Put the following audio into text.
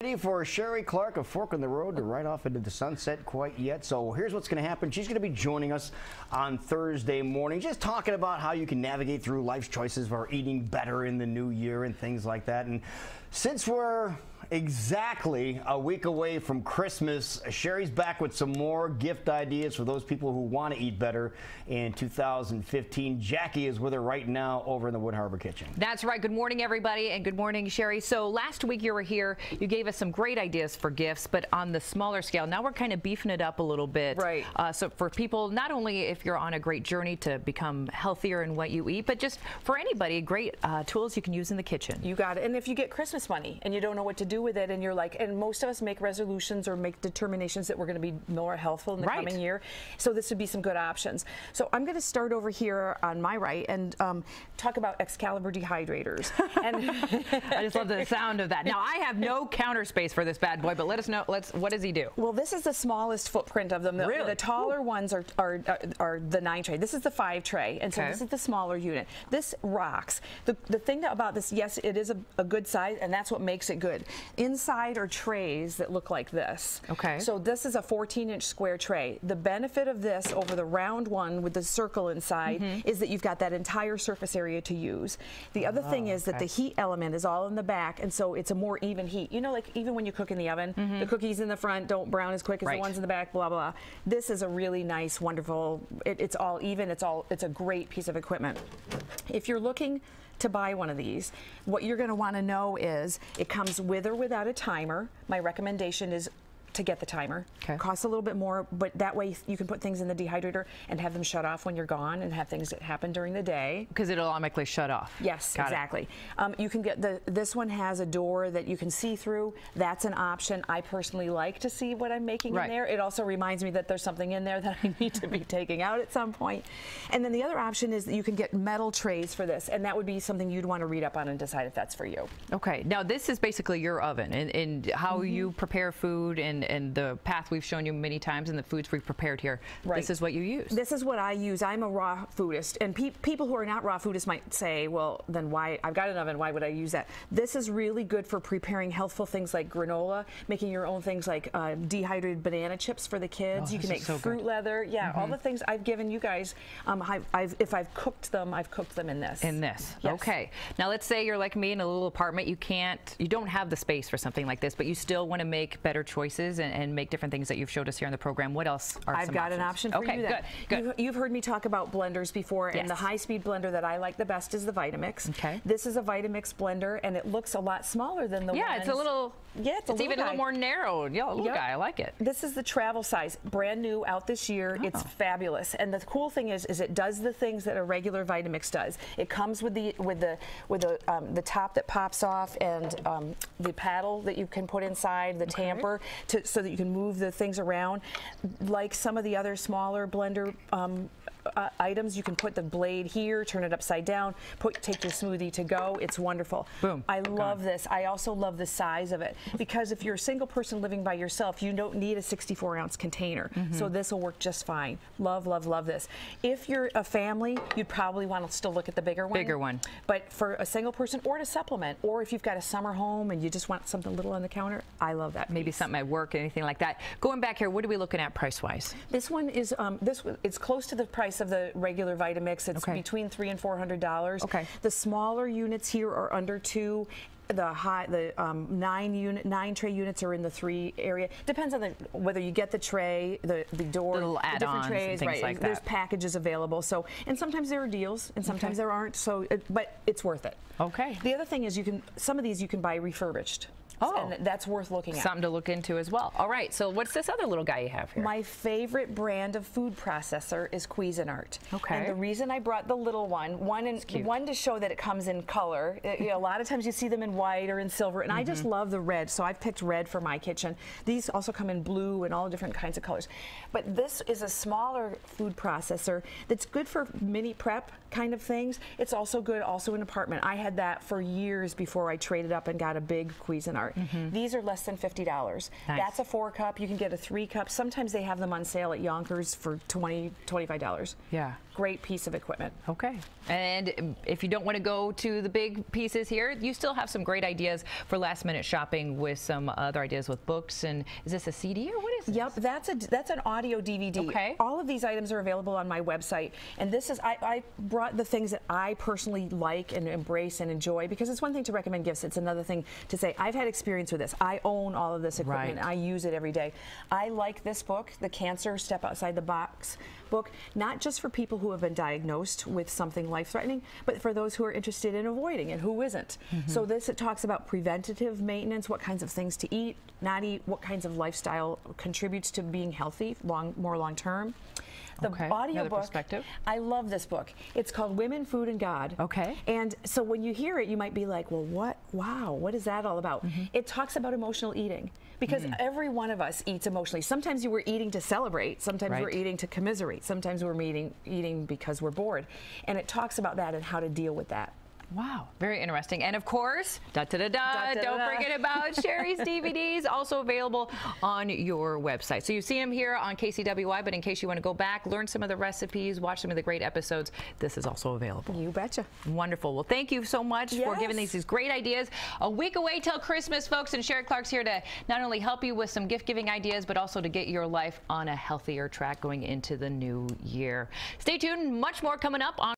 Ready for Sheree Clark, a fork in the road to ride off into the sunset quite yet. So here's what's going to happen. She's going to be joining us on Thursday morning, just talking about how you can navigate through life's choices for eating better in the new year and things like that. And since we're exactly a week away from Christmas, Sheree's back with some more gift ideas for those people who want to eat better in 2015. Jackie is with her right now over in the Wood Harbor kitchen. That's right. Good morning, everybody, and good morning, Sheree. So last week you were here, you gave us some great ideas for gifts, but on the smaller scale. Now we're kind of beefing it up a little bit. Right. So for people, not only if you're on a great journey to become healthier in what you eat, but just for anybody, great tools you can use in the kitchen. You got it. And if you get Christmas money and you don't know what to do with it, and you're like, and most of us make resolutions or make determinations that we're going to be more healthful in the coming year, so this would be some good options. So I'm going to start over here on my right and talk about Excalibur dehydrators. And I just love the sound of that. Now I have no counter space for this bad boy, but let us know. What does he do? Well, this is the smallest footprint of them. Really? The taller ones are the 9 tray. This is the 5 tray, and so this is the smaller unit. This rocks. The thing about this, yes, it is a good size, and that's what makes it good. Inside are trays that look like this. Okay. So this is a 14-inch square tray. The benefit of this over the round one with the circle inside is that you've got that entire surface area to use. The other thing is that the heat element is all in the back, and so it's a more even heat. You know, like even when you cook in the oven, the cookies in the front don't brown as quick as the ones in the back, blah, blah. This is a really nice, wonderful, it's all even, it's a great piece of equipment. If you're looking to buy one of these, what you're going to want to know is it comes with or without a timer. My recommendation is to get the timer. Okay. Costs a little bit more, but that way you can put things in the dehydrator and have them shut off when you're gone and have things that happen during the day. Because it'll automatically shut off. Yes, Got exactly. You can get this one has a door that you can see through. That's an option. I personally like to see what I'm making in there. It also reminds me that there's something in there that I need to be taking out at some point. And then the other option is that you can get metal trays for this, and that would be something you'd want to read up on and decide if that's for you. Okay. Now this is basically your oven and how you prepare food and the path we've shown you many times and the foods we've prepared here. This is what you use. This is what I use. I'm a raw foodist, and people who are not raw foodists might say, well, then why? I've got an oven. Why would I use that? This is really good for preparing healthful things like granola, making your own things like dehydrated banana chips for the kids. You can make fruit leather. Yeah, all the things I've given you guys. If I've cooked them in this. Yes. Okay. Now let's say you're like me in a little apartment. You don't have the space for something like this, but you still want to make better choices and make different things that you've showed us here in the program. What else are I've got an option for you. Good. You've heard me talk about blenders before, and the high-speed blender that I like the best is the Vitamix. Okay. This is a Vitamix blender, and it looks a lot smaller than the ones. It's a little. It's even a little more narrow. Little guy. I like it. This is the travel size, brand new, out this year. It's fabulous, and the cool thing is it does the things that a regular Vitamix does. It comes with the top that pops off and the paddle that you can put inside the tamper so that you can move the things around. Like some of the other smaller blender items, you can put the blade here, turn it upside down, take your smoothie to go. It's wonderful. Boom. I love this. I also love the size of it because if you're a single person living by yourself, you don't need a 64-ounce container. So this will work just fine. Love, love, love this. If you're a family, you'd probably want to still look at the bigger one. But for a single person or to supplement, or if you've got a summer home and you just want something little on the counter, I love that. Maybe something at work, anything like that. Going back here, what are we looking at price-wise? This one is it's close to the price of the regular Vitamix. It's between $300 and $400. Okay. The smaller units here are under $2. The 9 tray units are in the 3 area. Depends on whether you get the tray, the door, little the different trays, things like that. There's packages available. So, and sometimes there are deals, and sometimes there aren't. So, but it's worth it. Okay. The other thing is some of these you can buy refurbished. Oh, and that's worth looking at. Something to look into as well. All right, so what's this other little guy you have here? My favorite brand of food processor is Cuisinart. Okay. And the reason I brought the little one to show that it comes in color. A lot of times you see them in white or in silver, and I just love the red, so I've picked red for my kitchen. These also come in blue and all different kinds of colors. But this is a smaller food processor that's good for mini prep kind of things. It's also good in an apartment. I had that for years before I traded up and got a big Cuisinart. Walmart. These are less than $50. Nice. That's a 4-cup. You can get a 3-cup. Sometimes they have them on sale at Yonkers for $20, $25. Yeah. Great piece of equipment. Okay. And if you don't want to go to the big pieces here, you still have some great ideas for last minute shopping with some other ideas with books. And is this a CD or what is this? Yep, that's an audio DVD. Okay. All of these items are available on my website. And this is, I brought the things that I personally like and embrace and enjoy, because it's one thing to recommend gifts. It's another thing to say, I've had experience with this. I own all of this equipment. Right. I use it every day. I like this book, the Cancer Step Outside the Box book, not just for people who have been diagnosed with something life-threatening, but for those who are interested in avoiding and who isn't. So it talks about preventative maintenance, what kinds of things to eat, not eat, what kinds of lifestyle contributes to being healthy more long-term. The audio book, I love this book. It's called Women, Food, and God. Okay. And so when you hear it, you might be like, well, what is that all about? It talks about emotional eating, because every one of us eats emotionally. Sometimes we're eating to celebrate. Sometimes we're eating to commiserate. Sometimes we're eating because we're bored. And it talks about that and how to deal with that. Wow, very interesting. And of course, don't forget about Sheree's DVDs, also available on your website. So you see them here on KCWY, but in case you want to go back, learn some of the recipes, watch some of the great episodes, this is also available. You betcha. Wonderful. Well, thank you so much for giving these great ideas. A week away till Christmas, folks, and Sheree Clark's here to not only help you with some gift-giving ideas, but also to get your life on a healthier track going into the new year. Stay tuned, much more coming up on